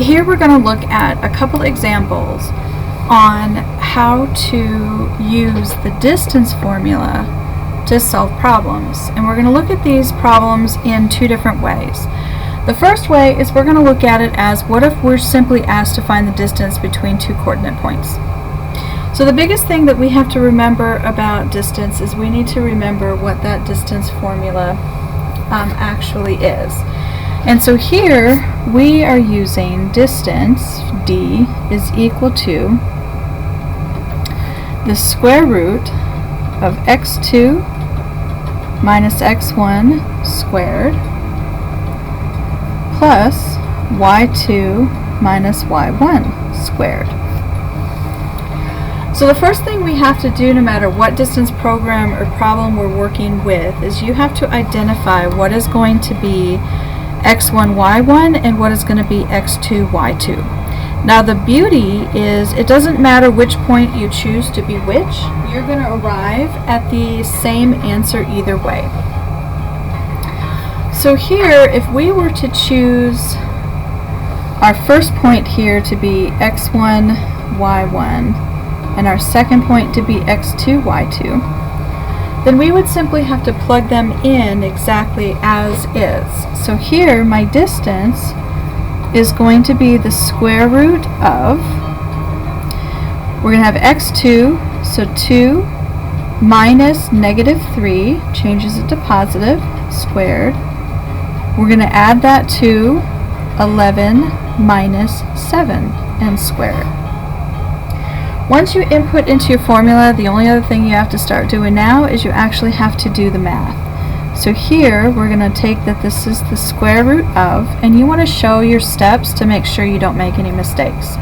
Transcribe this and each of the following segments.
here we're going to look at a couple examples on how to use the distance formula to solve problems. And we're going to look at these problems in two different ways. The first way is we're going to look at it as, what if we're simply asked to find the distance between two coordinate points? So the biggest thing that we have to remember about distance is we need to remember what that distance formula actually is. And so here we are using distance, d, is equal to the square root of x2 minus x1 squared plus y2 minus y1 squared. So the first thing we have to do, no matter what distance program or problem we're working with, is you have to identify what is going to be x1, y1 and what is going to be x2, y2. Now the beauty is it doesn't matter which point you choose to be which, you're going to arrive at the same answer either way. So here, if we were to choose our first point here to be x1, y1 and our second point to be x2, y2, then we would simply have to plug them in exactly as is. So here my distance is going to be the square root of, we're going to have x2, so 2 minus negative 3, changes it to positive, squared. We're going to add that to 11 minus 7 and squared. Once you input into your formula, the only other thing you have to start doing now is you actually have to do the math. So here we're going to take that this is the square root of, and you want to show your steps to make sure you don't make any mistakes.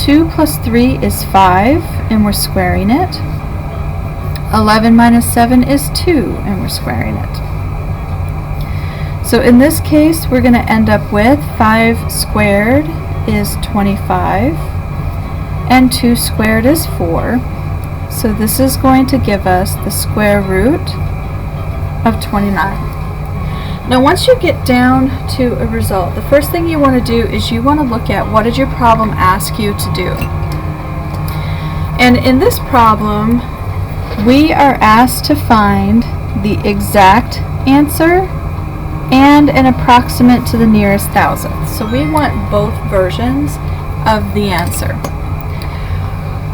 2 plus 3 is 5, and we're squaring it. 11 minus 7 is 2, and we're squaring it. So in this case, we're going to end up with 5 squared is 25, and 2 squared is 4. So this is going to give us the square root of 29. Now once you get down to a result, the first thing you want to do is you want to look at what did your problem ask you to do. And in this problem, we are asked to find the exact answer and an approximate to the nearest thousandth. So we want both versions of the answer.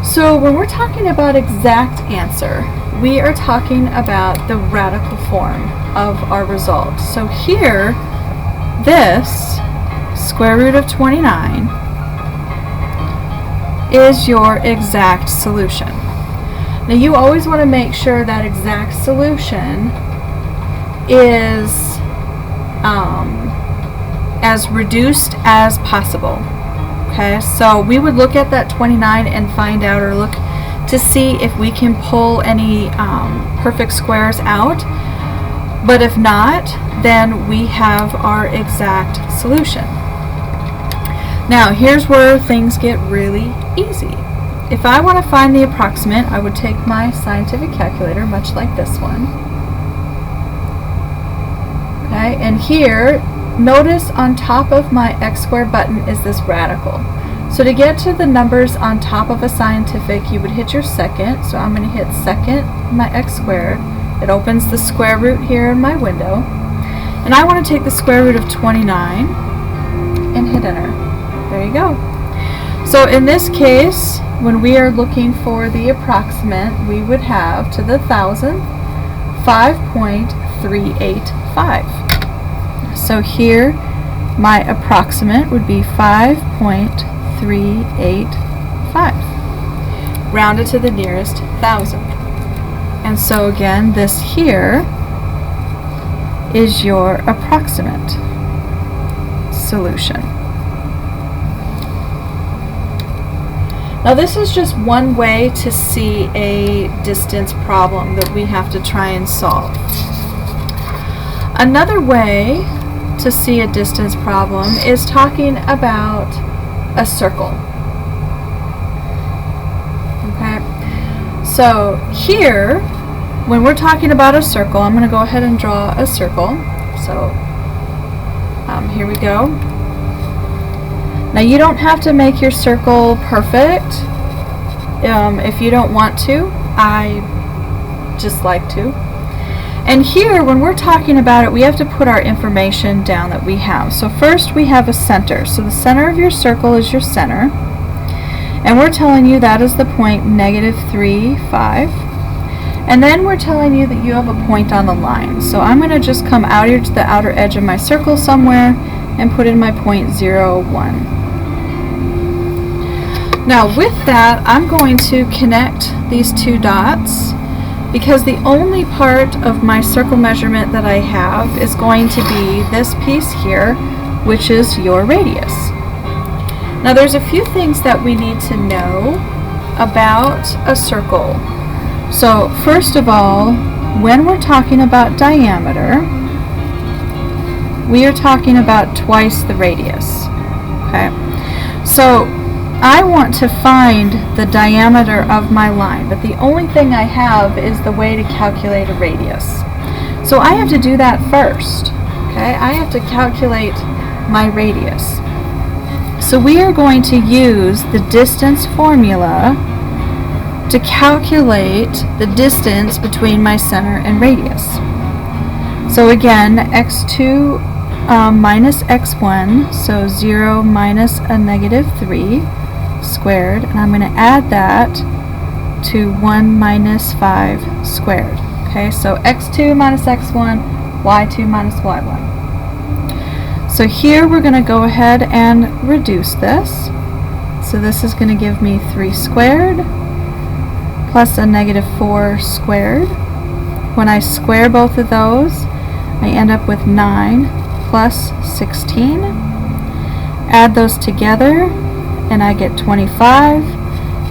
So when we're talking about exact answer, we are talking about the radical form of our result. So here, this square root of 29 is your exact solution. Now you always want to make sure that exact solution is as reduced as possible. Okay, so we would look at that 29 and find out, or look to see if we can pull any perfect squares out. But if not, then we have our exact solution. Now here's where things get really easy. If I want to find the approximate, I would take my scientific calculator, much like this one. Okay, and here, notice on top of my x squared button is this radical. So to get to the numbers on top of a scientific, you would hit your second. So I'm going to hit second, my x squared. It opens the square root here in my window. And I want to take the square root of 29 and hit enter. There you go. So in this case, when we are looking for the approximate, we would have to the thousandth 5.385. So here my approximate would be 5.385, rounded to the nearest thousandth. And so again, this here is your approximate solution. Now this is just one way to see a distance problem that we have to try and solve. Another way to see a distance problem is talking about a circle. Okay, so here, when we're talking about a circle, I'm going to go ahead and draw a circle. So here we go. Now you don't have to make your circle perfect if you don't want to. I just like to. And here, when we're talking about it, we have to put our information down that we have. So first we have a center. So the center of your circle is your center. And we're telling you that is the point -3, 5. And then we're telling you that you have a point on the line. So I'm going to just come out here to the outer edge of my circle somewhere and put in my point 0, 1. Now with that, I'm going to connect these two dots, because the only part of my circle measurement that I have is going to be this piece here, which is your radius. Now there's a few things that we need to know about a circle. So first of all, when we're talking about diameter, we are talking about twice the radius. Okay? So I want to find the diameter of my line, but the only thing I have is the way to calculate a radius. So I have to do that first. Okay? I have to calculate my radius. So we are going to use the distance formula to calculate the distance between my center and radius. So again, x2 minus x1, so 0 minus a -3 squared, and I'm going to add that to 1 minus 5 squared. Okay, so x2 minus x1, y2 minus y1. So here we're going to go ahead and reduce this. So this is going to give me 3 squared plus a -4 squared. When I square both of those, I end up with 9 plus 16. Add those together, and I get 25.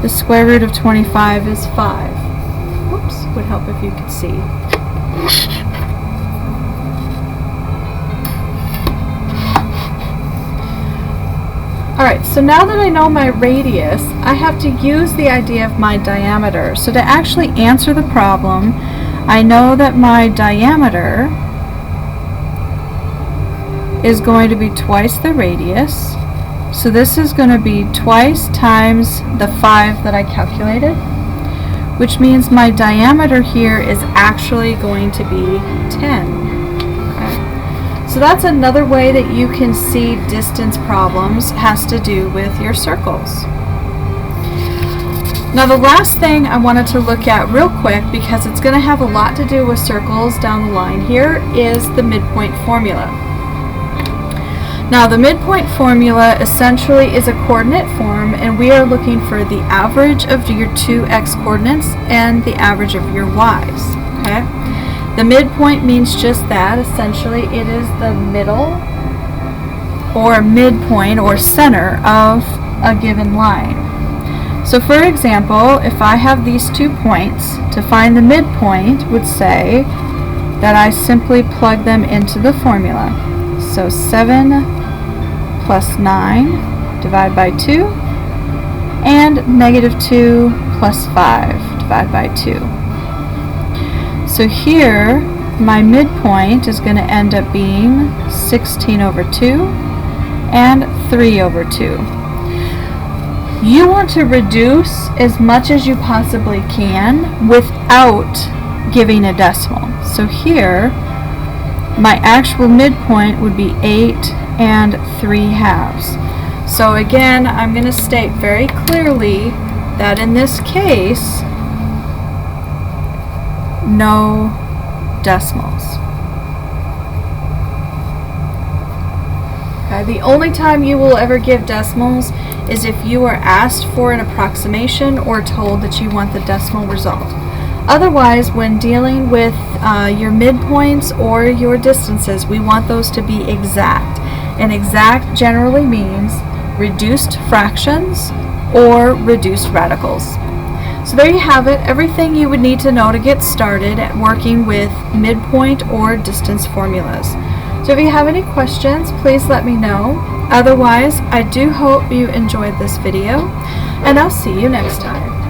The square root of 25 is 5. Whoops, would help if you could see. Alright, so now that I know my radius, I have to use the idea of my diameter. So to actually answer the problem, I know that my diameter is going to be twice the radius. So this is going to be twice times the 5 that I calculated, which means my diameter here is actually going to be 10. Okay. So that's another way that you can see distance problems has to do with your circles. Now the last thing I wanted to look at real quick, because it's going to have a lot to do with circles down the line here, is the midpoint formula. Now the midpoint formula essentially is a coordinate form, and we are looking for the average of your two x coordinates and the average of your y's. Okay? The midpoint means just that. Essentially it is the middle or midpoint or center of a given line. So for example, if I have these 2 points, to find the midpoint would say that I simply plug them into the formula. So 7 plus 9 divided by 2, and -2 plus 5 divided by 2. So here my midpoint is going to end up being 16/2 and 3/2. You want to reduce as much as you possibly can without giving a decimal. So here my actual midpoint would be 8 and 3/2. So again, I'm going to state very clearly that in this case, no decimals. Okay, the only time you will ever give decimals is if you are asked for an approximation or told that you want the decimal result. Otherwise, when dealing with your midpoints or your distances, we want those to be exact. And exact generally means reduced fractions or reduced radicals. So there you have it, everything you would need to know to get started at working with midpoint or distance formulas. So if you have any questions, please let me know. Otherwise, I do hope you enjoyed this video, and I'll see you next time.